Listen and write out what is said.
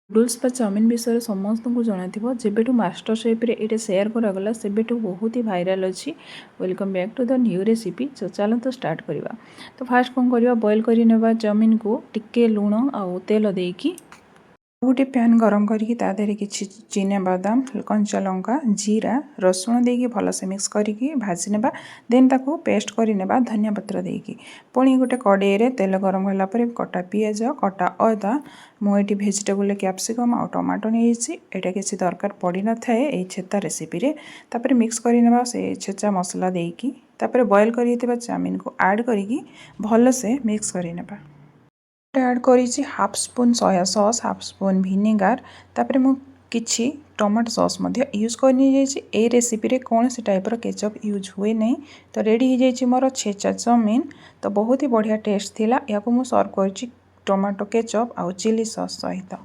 Noodles बा chowmein विषय समस्त को जनाथिबो जेबेठु मास्टर शेफ रे एटा शेयर करागला सेबेठु बहुत ही भाइराल अछि। Welcome back to the new recipe. चलो तो स्टार्ट करिबा। तो फास्ट कोन करिबा बॉईल करि नेबा चाउमिन को टिके लूण आ तेल देकी गोटे पैन गरम करके तादेरे किछि चिना बादाम कंचा लंका जीरा रसुण देकी भलसे मिक्स करके भाजी नेबा देन ताको पेस्ट करि नेबा धनिया पत्र देकी पुणी गोटे कड़ाई रे तेल गरम होला परे कटा पियाज कटा अदा मु एटी वेजिटेबल कैप्सिकम आ टमाटो नहीं एटा किसी दरकार पड़ी न थाए ए छेता रेसिपी रे तापर मिक्स करि नेबा से छेचा मसला देकी तापर बॉईल करिथिबा चाउमिन को ऐड करिकी भलसे मिक्स करि नेबा ऐड करी half spoon soya sauce half spoon vinegar तापर मु किछि टमाटो सॉस मध्य यूज करनी जाइछि। ए रेसिपी रे कौन सी टाइप रो केचप यूज हुए नहीं तो रेडी हो जाइछि मोर छेचा चाउमिन। तो बहुत ही बढ़िया टेस्ट थिला। या को मु सर्व करछि टमाटो केचप आ चिली सॉस सहित।